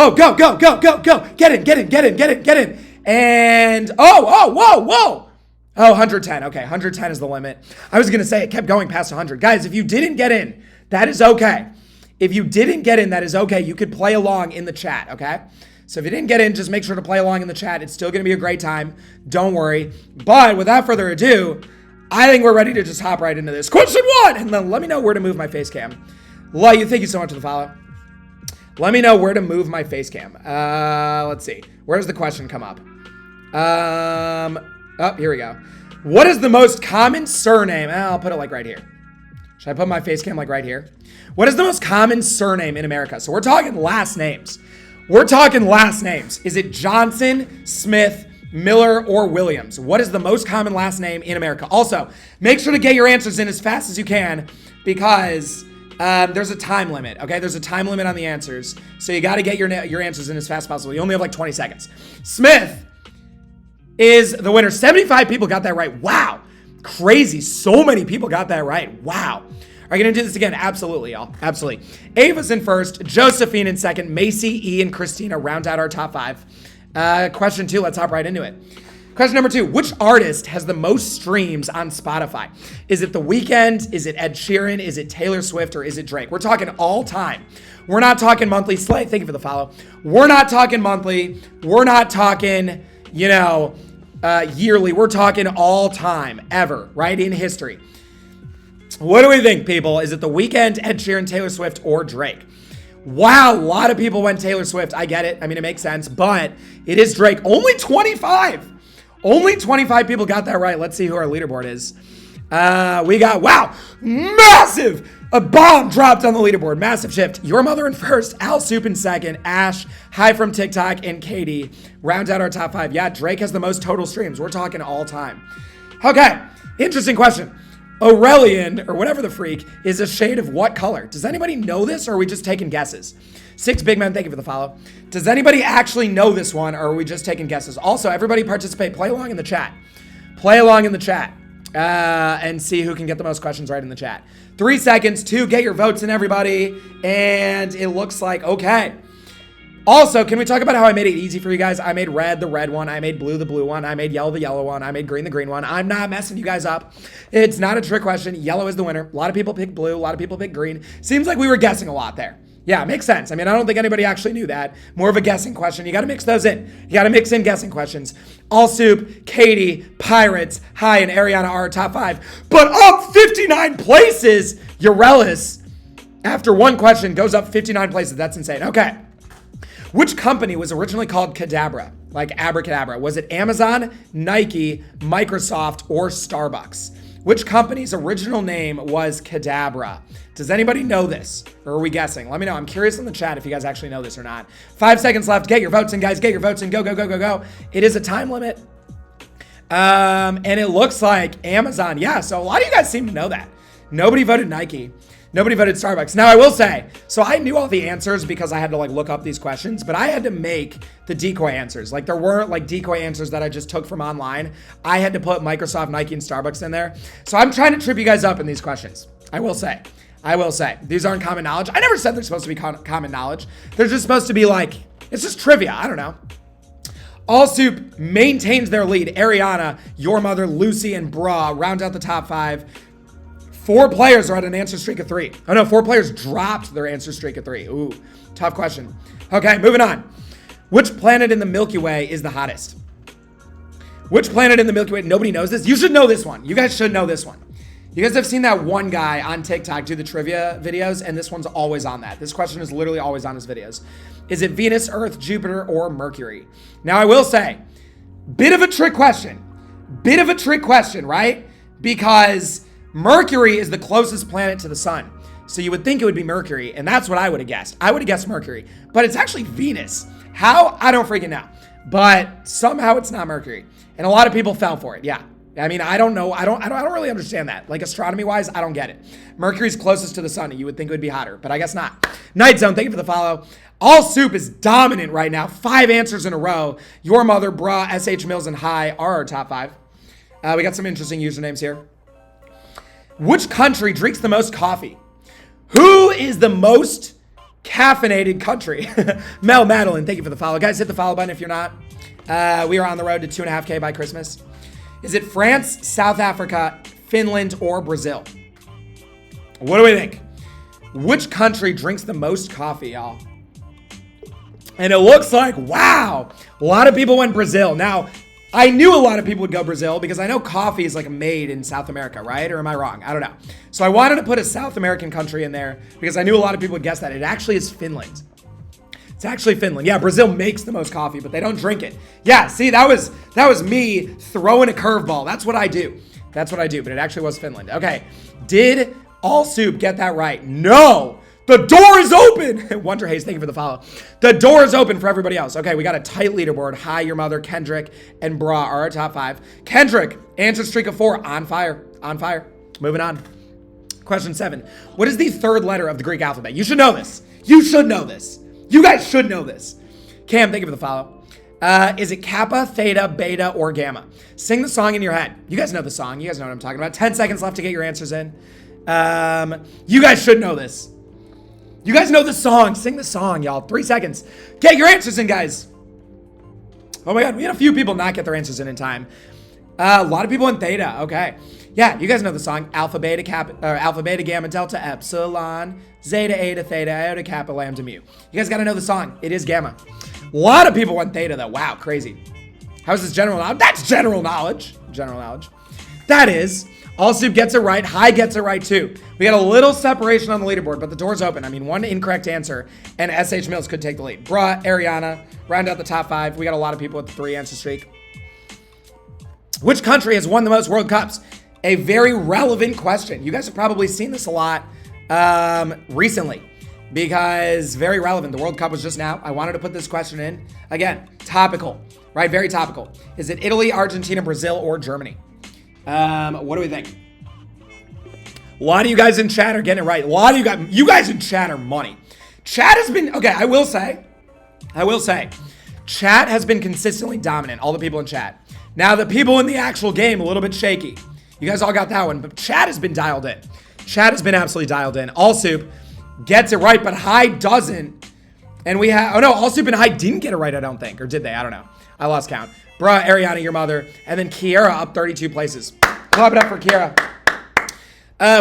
Oh, go, go, go, go, go. Get in, get in, get in, get in, get in. And, whoa. Oh, 110. Okay, 110 is the limit. I was going to say it kept going past 100. Guys, if you didn't get in, that is okay. If you didn't get in, that is okay. You could play along in the chat, okay? So if you didn't get in, just make sure to play along in the chat. It's still going to be a great time. Don't worry. But without further ado, I think we're ready to just hop right into this. Question 1! And then let me know where to move my face cam. Thank you so much for the follow. Let me know where to move my face cam. Let's see. Where does the question come up? Oh, here we go. What is the most common surname? I'll put it like right here. Should I put my face cam like right here? What is the most common surname in America? So we're talking last names. We're talking last names. Is it Johnson, Smith, Miller, or Williams? What is the most common last name in America? Also, make sure to get your answers in as fast as you can because there's a time limit, okay? There's a time limit on the answers. So you got to get your answers in as fast as possible. You only have like 20 seconds. Smith is the winner. 75 people got that right. Wow. Crazy. So many people got that right. Wow. Are you going to do this again? Absolutely, y'all. Absolutely. Ava's in first. Josephine in second. Macy, E, and Christina round out our top 5. Question 2. Let's hop right into it. Question number 2. Which artist has the most streams on Spotify? Is it The Weeknd? Is it Ed Sheeran? Is it Taylor Swift? Or is it Drake? We're talking all time. We're not talking monthly. Slay, thank you for the follow. We're not talking monthly. We're not talking, yearly. We're talking all time, ever, right? In history. What do we think, people? Is it The Weeknd, Ed Sheeran, Taylor Swift, or Drake? Wow, a lot of people went Taylor Swift. I get it. I mean, it makes sense, but it is Drake. Only 25. Only 25 people got that right. Let's see who our leaderboard is. We got, wow, massive. A bomb dropped on the leaderboard. Massive shift. Your mother in first, Al Soup in second, Ash, Hi from TikTok, and Katie round out our top 5. Yeah, Drake has the most total streams. We're talking all time. Okay, interesting question. Aurelian, or whatever the freak, is a shade of what color? Does anybody know this, or are we just taking guesses? 6 Big Men, thank you for the follow. Does anybody actually know this one, or are we just taking guesses? Also, everybody participate. Play along in the chat. Play along in the chat. And see who can get the most questions right in the chat. 3 seconds to get your votes in, everybody. And it looks like, okay. Also, can we talk about how I made it easy for you guys? I made red the red one. I made blue the blue one. I made yellow the yellow one. I made green the green one. I'm not messing you guys up. It's not a trick question. Yellow is the winner. A lot of people pick blue. A lot of people pick green. Seems like we were guessing a lot there. Yeah, makes sense. I mean, I don't think anybody actually knew that. More of a guessing question. You got to mix those in. You got to mix in guessing questions. All Soup, Katie, Pirates, Hi, and Ariana are our top 5. But up 59 places, Urellis, after one question, goes up 59 places. That's insane. Okay. Which company was originally called Cadabra? Like abracadabra. Was it Amazon, Nike, Microsoft, or Starbucks? Which company's original name was Cadabra? Does anybody know this? Or are we guessing? Let me know. I'm curious in the chat if you guys actually know this or not. 5 seconds left. Get your votes in, guys. Get your votes in. Go, go, go, go, go. It is a time limit. And it looks like Amazon. Yeah, so a lot of you guys seem to know that. Nobody voted Nike. Nobody voted Starbucks. Now, I will say, so I knew all the answers because I had to look up these questions, but I had to make the decoy answers. There weren't decoy answers that I just took from online. I had to put Microsoft, Nike, and Starbucks in there. So I'm trying to trip you guys up in these questions. I will say. These aren't common knowledge. I never said they're supposed to be common knowledge. They're just supposed to be it's just trivia. I don't know. All Soup maintains their lead. Ariana, Your Mother, Lucy, and Bra round out the top 5. 4 players are at an answer streak of 3. Oh no, 4 players dropped their answer streak of 3. Ooh, tough question. Okay, moving on. Which planet in the Milky Way is the hottest? Which planet in the Milky Way? Nobody knows this. You should know this one. You guys should know this one. You guys have seen that one guy on TikTok do the trivia videos, and this one's always on that. This question is literally always on his videos. Is it Venus, Earth, Jupiter, or Mercury? Now, I will say, bit of a trick question. Bit of a trick question, right? Because Mercury is the closest planet to the sun. So you would think it would be Mercury, and that's what I would have guessed. I would have guessed Mercury, but it's actually Venus. How? I don't freaking know. But somehow it's not Mercury. And a lot of people fell for it. Yeah. I mean, I don't know. I don't really understand that. Astronomy wise, I don't get it. Mercury's closest to the sun. You would think it would be hotter, but I guess not. Night Zone, thank you for the follow. All Soup is dominant right now. 5 answers in a row. Your Mother, Bra, SH Mills, and Hi are our top 5. We got some interesting usernames here. Which country drinks the most coffee? Who is the most caffeinated country. Mel Madeline, thank you for the follow. Guys, hit the follow button if you're not. We are on the road to 2.5K by Christmas. Is it France, South Africa, Finland, or Brazil? What do we think? Which country drinks the most coffee, y'all? And it looks like, wow, a lot of people went Brazil. Now, I knew a lot of people would go Brazil because I know coffee is like made in South America, right? Or am I wrong? I don't know. So I wanted to put a South American country in there because I knew a lot of people would guess that. It actually is Finland. It's actually Finland. Yeah, Brazil makes the most coffee, but they don't drink it. Yeah, see, that was me throwing a curveball. That's what I do. That's what I do, but it actually was Finland. Okay, did All Soup get that right? No! The door is open! Wonder Hayes, thank you for the follow. The door is open for everybody else. Okay, we got a tight leaderboard. Hi, your mother, Kendrick, and Bra are our top 5. Kendrick, answer streak of 4, on fire, on fire. Moving on. Question 7. What is the third letter of the Greek alphabet? You should know this. You should know this. You guys should know this. Cam, thank you for the follow. Is it Kappa, Theta, Beta, or Gamma? Sing the song in your head. You guys know the song. You guys know what I'm talking about. 10 seconds left to get your answers in. You guys should know this. You guys know the song. Sing the song, y'all. 3 seconds. Get your answers in, guys. Oh my God, we had a few people not get their answers in time. A lot of people in Theta. Okay. Yeah, you guys know the song. Alpha, Beta, Kappa, Alpha, Beta, Gamma, Delta, Epsilon, Zeta, Eta, Theta, Iota, Kappa, Lambda, Mu. You guys got to know the song. It is Gamma. A lot of people went Theta, though. Wow, crazy. How's this general knowledge? That's general knowledge. General knowledge. That is. All Soup gets it right. High gets it right, too. We got a little separation on the leaderboard, but the door's open. I mean, one incorrect answer, and SH Mills could take the lead. Bruh, Ariana, round out the top 5. We got a lot of people with the 3 answer streak. Which country has won the most World Cups? A very relevant question. You guys have probably seen this a lot recently because very relevant. The World Cup was just now. I wanted to put this question in. Again, topical, right? Very topical. Is it Italy, Argentina, Brazil, or Germany? What do we think? A lot of you guys in chat are getting it right. A lot of you guys in chat are money. Chat has been, okay, I will say, chat has been consistently dominant, all the people in chat. Now, the people in the actual game, a little bit shaky. You guys all got that one, but chat has been dialed in. Chat has been absolutely dialed in. All Soup gets it right, but High doesn't. And we have, oh no, All Soup and High didn't get it right, I don't think. Or did they? I don't know. I lost count. Bruh, Ariana, your mother. And then Kiera up 32 places. Clap it up for Kiera.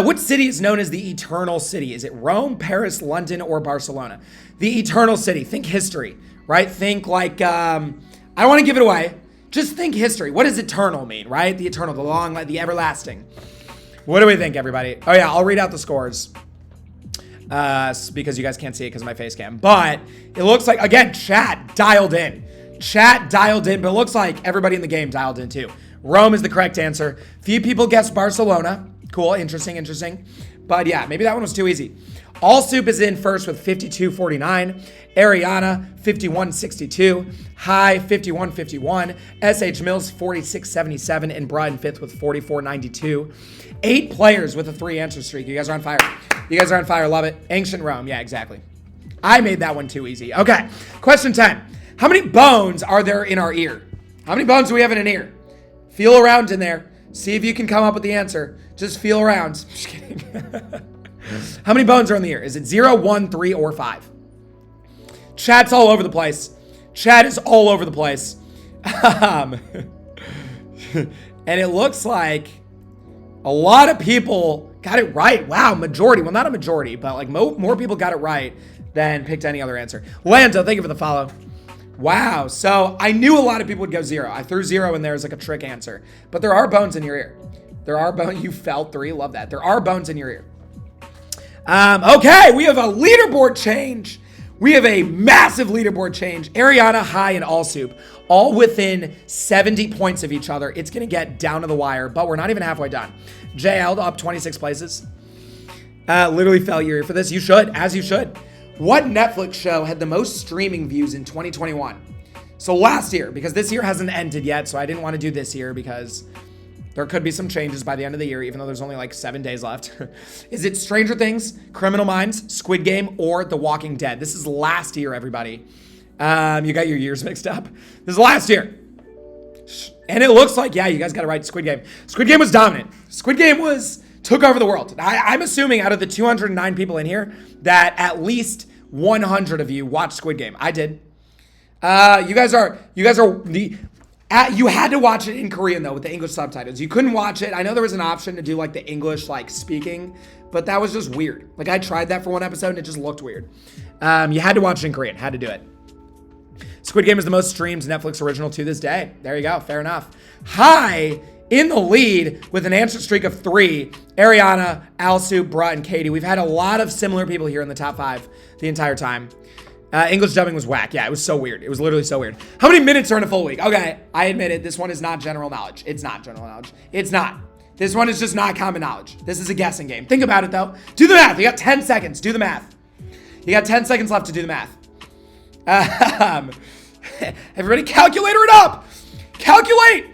Which city is known as the Eternal City? Is it Rome, Paris, London, or Barcelona? The Eternal City. Think history, right? Think like, I don't want to give it away. Just think history. What does eternal mean, right? The eternal, the long, the everlasting. What do we think, everybody? Oh, yeah, I'll read out the scores because you guys can't see it because of my face cam. But it looks like, again, chat dialed in. Chat dialed in, but it looks like everybody in the game dialed in too. Rome is the correct answer. Few people guessed Barcelona. Cool, interesting. But yeah, maybe that one was too easy. All Soup is in first with 52.49. Ariana, 51.62. High, 51.51. SH Mills, 46.77. And Brian fifth with 44.92. 8 players with a 3 answer streak. You guys are on fire. You guys are on fire. Love it. Ancient Rome. Yeah, exactly. I made that one too easy. Okay, question 10. How many bones are there in our ear? How many bones do we have in an ear? Feel around in there. See if you can come up with the answer. Just feel around. Just kidding. How many bones are in the ear? Is it 0, 1, 3, or 5? Chat's all over the place. Chat is all over the place. And it looks like a lot of people got it right. Wow, majority. Well, not a majority, but like more people got it right than picked any other answer. Lando, thank you for the follow. Wow, so I knew a lot of people would go 0. I threw 0 in there as like a trick answer. But there are bones in your ear. There are bones. You felt 3. Love that. There are bones in your ear. Okay, we have a leaderboard change. We have a massive leaderboard change. Ariana, High, and All Soup, all within 70 points of each other. It's going to get down to the wire, but we're not even halfway done. JL up 26 places. Literally fell your ear for this. You should, as you should. What Netflix show had the most streaming views in 2021? So last year, because this year hasn't ended yet, so I didn't want to do this year because there could be some changes by the end of the year, even though there's only like 7 days left. Is it Stranger Things, Criminal Minds, Squid Game, or The Walking Dead? This is last year, everybody. You got your years mixed up. This is last year. And it looks like, yeah, you guys got it right, Squid Game. Squid Game was dominant. Squid Game took over the world. I'm assuming out of the 209 people in here that at least 100 of you watched Squid Game. I did. You guys are you had to watch it in Korean though with the English subtitles. You couldn't watch it. I know there was an option to do like the English like speaking, but that was just weird. Like I tried that for one episode and it just looked weird. You had to watch it in Korean. Had to do it. Squid Game is the most streamed Netflix original to this day. There you go. Fair enough. Hi. In the lead with an answer streak of 3, Ariana, Alsu, Brut, and Katie. We've had a lot of similar people here in the top 5 the entire time. English dubbing was whack. Yeah, it was so weird. It was literally so weird. How many minutes are in a full week? Okay, I admit it. This one is not general knowledge. It's not general knowledge. It's not. This one is just not common knowledge. This is a guessing game. Think about it, though. Do the math. You got 10 seconds. Do the math. You got 10 seconds left to do the math. Everybody calculator it up. Calculate.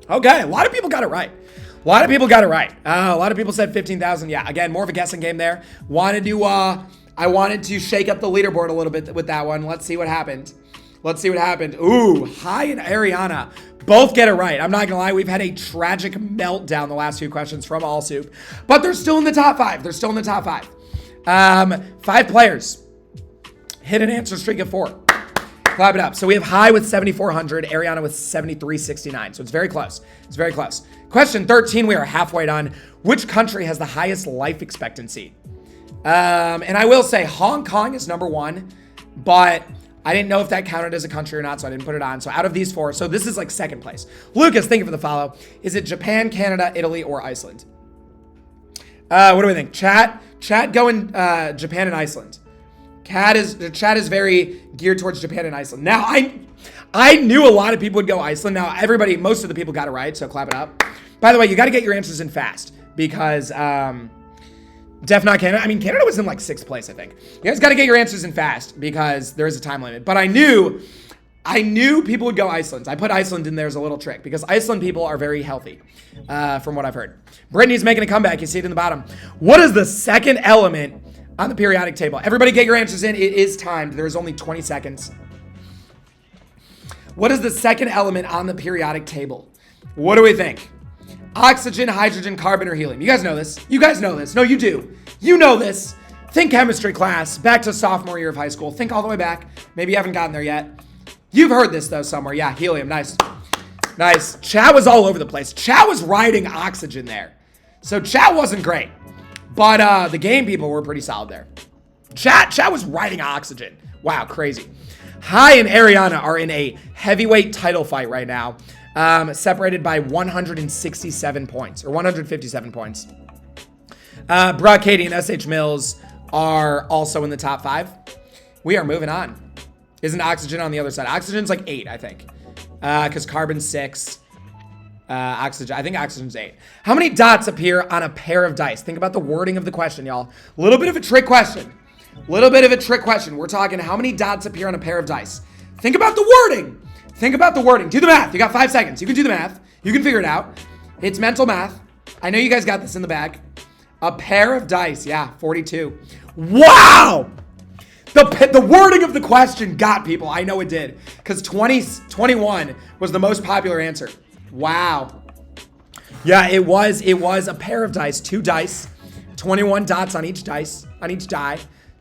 Okay, a lot of people got it right. A lot of people said 15,000. Yeah, again, more of a guessing game there. I wanted to shake up the leaderboard a little bit with that one. Let's see what happened. Ooh, Hi and Ariana both get it right. I'm not gonna lie, we've had a tragic meltdown the last few questions from All Soup, but they're still in the top 5. 5 players hit an answer streak of 4. Clap it up. So we have Hi with 7,400, Ariana with 7,369. So it's very close. Question 13, we are halfway done. Which country has the highest life expectancy? And I will say Hong Kong is number 1, but I didn't know if that counted as a country or not, so I didn't put it on. So out of these 4, so this is like second place. Lucas, thank you for the follow. Is it Japan, Canada, Italy, or Iceland? What do we think? Chat going Japan and Iceland. Chat is very geared towards Japan and Iceland. Now, I knew a lot of people would go Iceland. Now, most of the people got it right, so clap it up. By the way, you got to get your answers in fast because Def not Canada. I mean, Canada was in like 6th place, I think. You guys got to get your answers in fast because there is a time limit. But I knew people would go Iceland. I put Iceland in there as a little trick because Iceland people are very healthy, from what I've heard. Brittany's making a comeback. You see it in the bottom. What is the second element on the periodic table? Everybody get your answers in. It is timed. There is only 20 seconds. What is the second element on the periodic table? What do we think? Oxygen, hydrogen, carbon, or helium? You guys know this. No, you do. You know this. Think chemistry class. Back to sophomore year of high school. Think all the way back. Maybe you haven't gotten there yet. You've heard this, though, somewhere. Yeah, helium. Nice. Chat was all over the place. Chat was riding oxygen there. So chat wasn't great. But the game people were pretty solid there. Chat was riding oxygen. Wow, crazy. Hi and Ariana are in a heavyweight title fight right now, separated by 167 points, or 157 points. Brock, Katie, and SH Mills are also in the top 5. We are moving on. Isn't oxygen on the other side? Oxygen's like 8, I think, because carbon's 6. Oxygen. I think oxygen's 8. How many dots appear on a pair of dice? Think about the wording of the question, y'all. A little bit of a trick question. We're talking how many dots appear on a pair of dice. Think about the wording. Do the math. You got 5 seconds. You can do the math. You can figure it out. It's mental math. I know you guys got this in the bag. A pair of dice. Yeah, 42. Wow! The wording of the question got people. I know it did. Because 21 was the most popular answer. Wow. Yeah, it was a pair of dice, 2 dice, 21 dots on each die.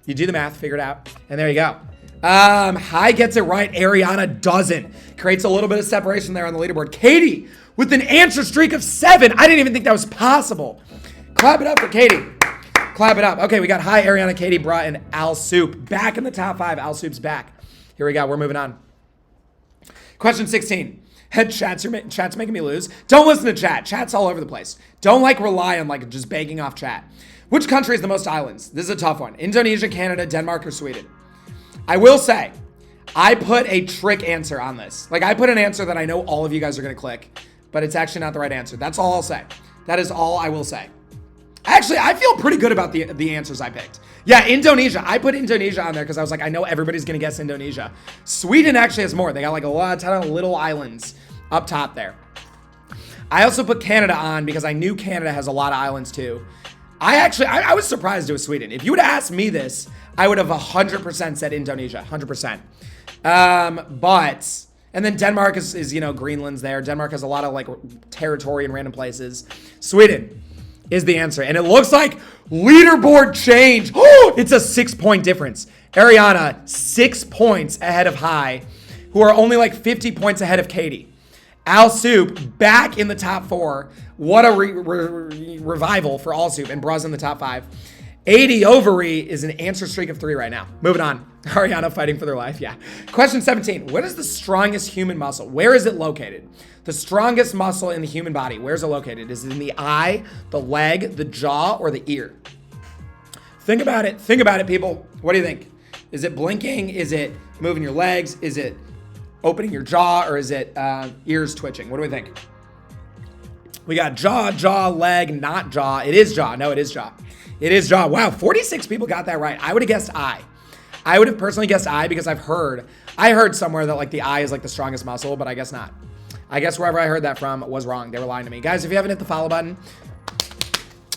You do the math, figure it out, and there you go. Hi gets it right, Ariana doesn't. Creates a little bit of separation there on the leaderboard. Katie with an answer streak of 7. I didn't even think that was possible. Clap it up for Katie. Clap it up. Okay, we got Hi, Ariana, Katie, Bra, and Al Soup back in the top 5. Al Soup's back. Here we go. We're moving on. Question 16. Chat's making me lose. Don't listen to chat. Chat's all over the place. Don't rely on just begging off chat. Which country has the most islands? This is a tough one. Indonesia, Canada, Denmark, or Sweden? I will say, I put a trick answer on this. I put an answer that I know all of you guys are going to click, but it's actually not the right answer. That's all I'll say. That is all I will say. Actually, I feel pretty good about the answers I picked. Yeah, Indonesia. I put Indonesia on there because I was like, I know everybody's going to guess Indonesia. Sweden actually has more. They got a ton of little islands up top there. I also put Canada on because I knew Canada has a lot of islands too. I was surprised it was Sweden. If you would have asked me this, I would have 100% said Indonesia, 100%. And then Denmark is Greenland's there. Denmark has a lot of territory in random places. Sweden. is the answer. And it looks like leaderboard change. Oh, it's a 6-point difference. Ariana, 6 points ahead of High, who are only like 50 points ahead of Katie. Al Soup back in the top 4. What a revival for All Soup, and Bruz in the top 5. 80 Ovary is an answer streak of 3 right now. Moving on. Ariana fighting for their life. Yeah. Question 17. What is the strongest human muscle? Where is it located? The strongest muscle in the human body. Where's it located? Is it in the eye, the leg, the jaw, or the ear? Think about it. Think about it, people. What do you think? Is it blinking? Is it moving your legs? Is it opening your jaw? Or is it ears twitching? What do we think? We got jaw, leg, not jaw. It is jaw. No, it is jaw. It is jaw. Wow, 46 people got that right. I would have guessed eye. I would have personally guessed eye because I heard somewhere that like the eye is like the strongest muscle, but I guess not. I guess wherever I heard that from was wrong. They were lying to me. Guys, if you haven't hit the follow button,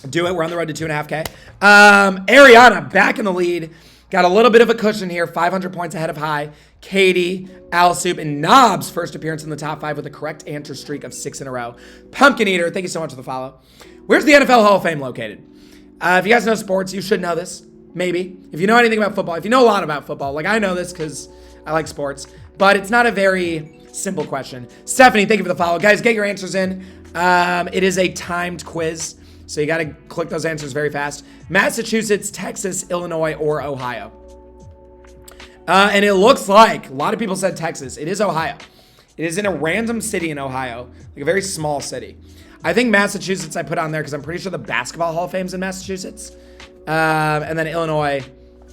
do it. We're on the road to 2.5K. Ariana back in the lead. Got a little bit of a cushion here. 500 points ahead of High. Katie, Al Soup, and Knobs first appearance in the top 5 with a correct answer streak of 6 in a row. Pumpkin Eater, thank you so much for the follow. Where's the NFL Hall of Fame located? If you guys know sports, you should know this. Maybe. If you know anything about football, if you know a lot about football, like I know this because I like sports, but it's not a very simple question. Stephanie, thank you for the follow. Guys, get your answers in. It is a timed quiz, so you got to click those answers very fast. Massachusetts, Texas, Illinois, or Ohio. And it looks like a lot of people said Texas. It is Ohio. It is in a random city in Ohio, like a very small city. I think Massachusetts I put on there because I'm pretty sure the Basketball Hall of Fame's in Massachusetts. And then Illinois,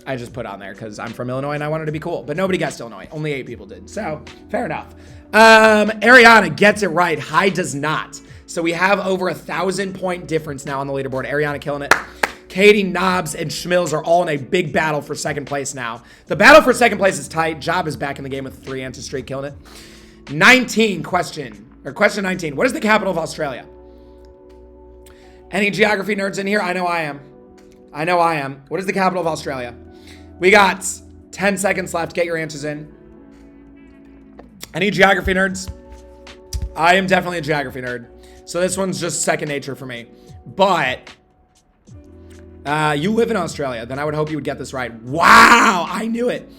I just put on there because I'm from Illinois and I wanted to be cool. But nobody guessed Illinois. Only 8 people did. So, fair enough. Ariana gets it right. High does not. So we have over 1,000-point difference now on the leaderboard. Ariana killing it. Katie, Knobs, and Schmills are all in a big battle for second place now. The battle for second place is tight. Job is back in the game with 3 answers straight, killing it. Question 19. What is the capital of Australia? Any geography nerds in here? I know I am. What is the capital of Australia? We got 10 seconds left. Get your answers in. Any geography nerds? I am definitely a geography nerd. So this one's just second nature for me. But you live in Australia, then I would hope you would get this right. Wow, I knew it.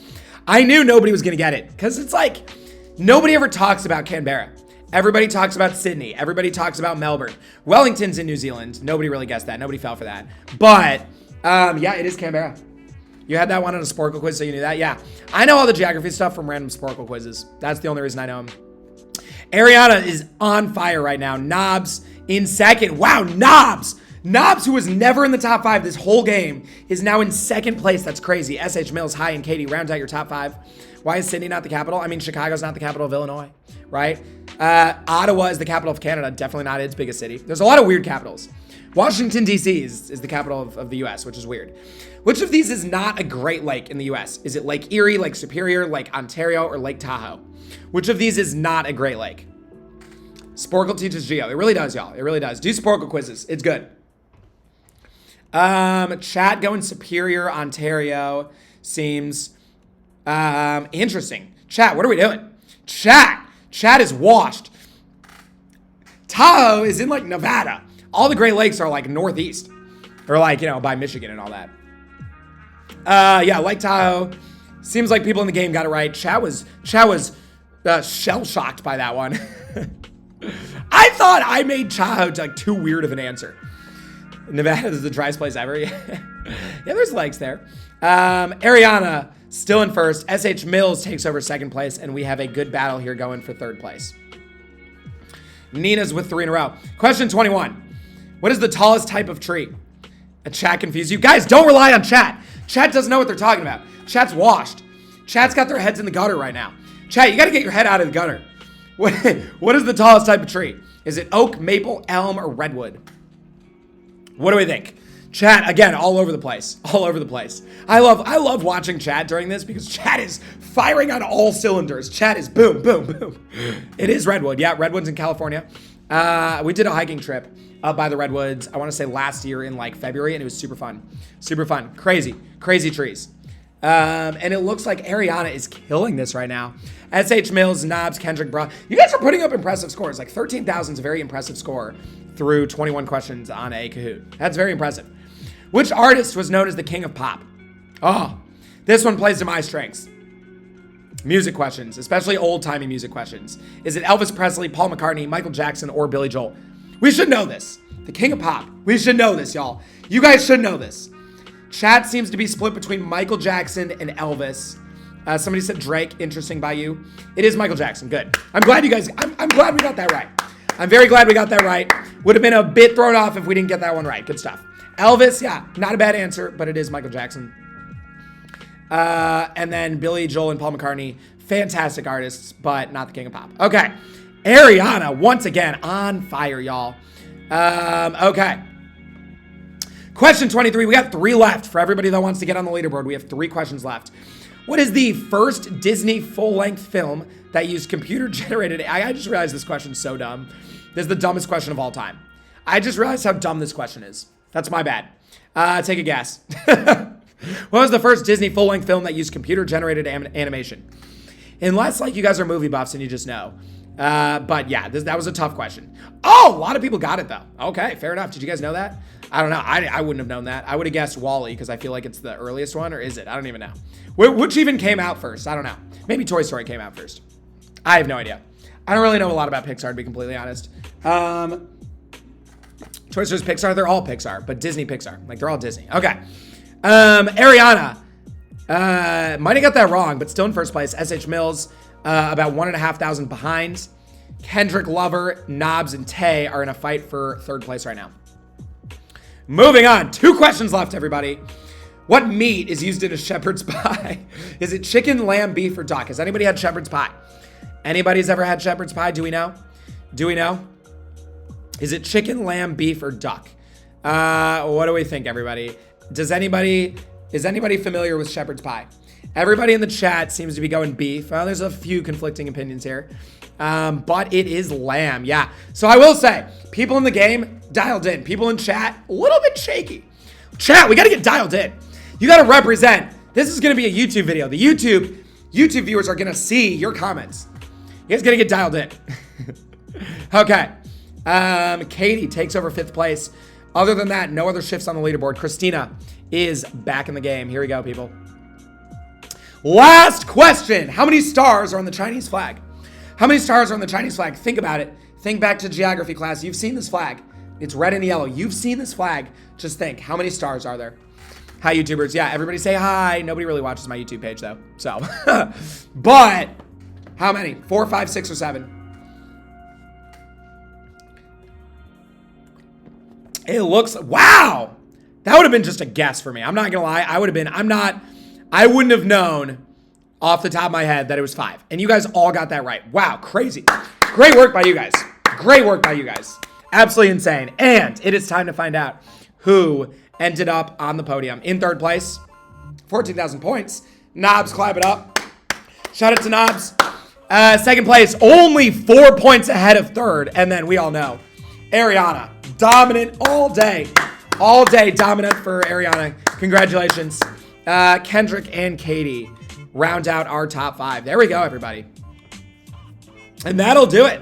I knew nobody was going to get it because it's like nobody ever talks about Canberra. Everybody talks about Sydney. Everybody talks about Melbourne. Wellington's in New Zealand. Nobody really guessed that. Nobody fell for that. But yeah, it is Canberra. You had that one on a Sporkle quiz, so you knew that? Yeah. I know all the geography stuff from random Sporkle quizzes. That's the only reason I know them. Ariana is on fire right now. Knobs in second. Wow, Knobs! Knobs, who was never in the top 5 this whole game, is now in second place. That's crazy. SH Mills, High, and Katie rounds out your top 5. Why is Sydney not the capital? I mean, Chicago's not the capital of Illinois, right? Ottawa is the capital of Canada. Definitely not its biggest city. There's a lot of weird capitals. Washington, D.C. is the capital of the U.S., which is weird. Which of these is not a Great Lake in the U.S.? Is it Lake Erie, Lake Superior, Lake Ontario, or Lake Tahoe? Which of these is not a Great Lake? Sporkle teaches Geo. It really does, y'all. It really does. Do Sporkle quizzes. It's good. Chat going Superior, Ontario seems interesting. Chat, what are we doing? Chat is washed. Tahoe is in like Nevada. All the Great Lakes are like northeast, or like, you know, by Michigan and all that. Yeah, Lake Tahoe. Seems like people in the game got it right. Chat was shell shocked by that one. I thought I made Tahoe like too weird of an answer. Nevada is the driest place ever. Yeah, there's lakes there. Ariana still in first. SH Mills takes over second place, and we have a good battle here going for third place. Nina's with 3 in a row. Question 21. What is the tallest type of tree? A chat confused you. Guys, don't rely on chat. Chat doesn't know what they're talking about. Chat's washed. Chat's got their heads in the gutter right now. Chat, you got to get your head out of the gutter. What is the tallest type of tree? Is it oak, maple, elm, or redwood? What do we think? Chat, again, all over the place. All over the place. I love watching chat during this because chat is firing on all cylinders. Chat is boom, boom, boom. It is redwood. Yeah, redwoods in California. We did a hiking trip up by the redwoods, I want to say last year in like February, and it was super fun. Super fun. Crazy trees. And it looks like Ariana is killing this right now. SH Mills, Knobs, Kendrick, Bra. You guys are putting up impressive scores. Like 13,000 is a very impressive score through 21 questions on a Kahoot. That's very impressive. Which artist was known as the king of pop? Oh, this one plays to my strengths. Music questions, especially old-timey music questions. Is it Elvis Presley, Paul McCartney, Michael Jackson, or Billy Joel? We should know this. The king of pop. We should know this, y'all. You guys should know this. Chat seems to be split between Michael Jackson and Elvis. Somebody said Drake. Interesting by you. It is Michael Jackson. Good. I'm glad you guys, I'm glad we got that right. I'm very glad we got that right. Would have been a bit thrown off if we didn't get that one right. Good stuff. Elvis, yeah, not a bad answer, but it is Michael Jackson. And then Billy Joel and Paul McCartney, fantastic artists, but not the king of pop. Okay. Ariana, once again, on fire, y'all. Okay. Question 23. We got 3 left. For everybody that wants to get on the leaderboard, we have 3 questions left. What is the first Disney full-length film that used computer-generated... I just realized this question's so dumb. This is the dumbest question of all time. I just realized how dumb this question is. That's my bad. Take a guess. What was the first Disney full-length film that used computer-generated animation? Unless, like, you guys are movie buffs and you just know. But, yeah, that was a tough question. Oh, a lot of people got it, though. Okay, fair enough. Did you guys know that? I don't know. I wouldn't have known that. I would have guessed WALL-E because I feel like it's the earliest one, or is it? I don't even know. Which even came out first? I don't know. Maybe Toy Story came out first. I have no idea. I don't really know a lot about Pixar, to be completely honest. Toy Story's Pixar. They're all Pixar, but Disney Pixar. Like, they're all Disney. Okay. Ariana. Might have got that wrong, but still in first place. SH Mills, about 1,500 behind. Kendrick, Lover, Knobs, and Tay are in a fight for third place right now. Moving on. 2 questions left, everybody. What meat is used in a shepherd's pie? Is it chicken, lamb, beef, or duck? Has anybody had shepherd's pie? Anybody's ever had shepherd's pie? Do we know? Do we know? Is it chicken, lamb, beef, or duck? What do we think, everybody? Is anybody familiar with shepherd's pie? Everybody in the chat seems to be going beef. Well, there's a few conflicting opinions here. But it is lamb, yeah. So I will say, people in the game, dialed in. People in chat, a little bit shaky. Chat, we gotta get dialed in. You gotta represent. This is gonna be a YouTube video. The YouTube viewers are gonna see your comments. You guys gotta get dialed in. Okay. Katie takes over 5th place. Other than that, no other shifts on the leaderboard. Christina is back in the game. Here we go, people. Last question. How many stars are on the Chinese flag? How many stars are on the Chinese flag? Think about it. Think back to geography class. You've seen this flag. It's red and yellow. You've seen this flag. Just think, how many stars are there? Hi, YouTubers. Yeah, everybody say hi. Nobody really watches my YouTube page, though. So, but how many? 4, 5, 6, or 7? It looks, wow. That would have been just a guess for me. I'm not going to lie. I wouldn't have known off the top of my head that it was 5. And you guys all got that right. Wow, crazy. Great work by you guys. Great work by you guys. Absolutely insane. And it is time to find out who ended up on the podium. In 3rd place, 14,000 points. Knobs, clap it up. Shout out to Knobs. 2nd place, only 4 points ahead of 3rd. And then we all know, Ariana, dominant all day. All day dominant for Ariana. Congratulations. Kendrick and Katie round out our top 5. There we go, everybody. And that'll do it.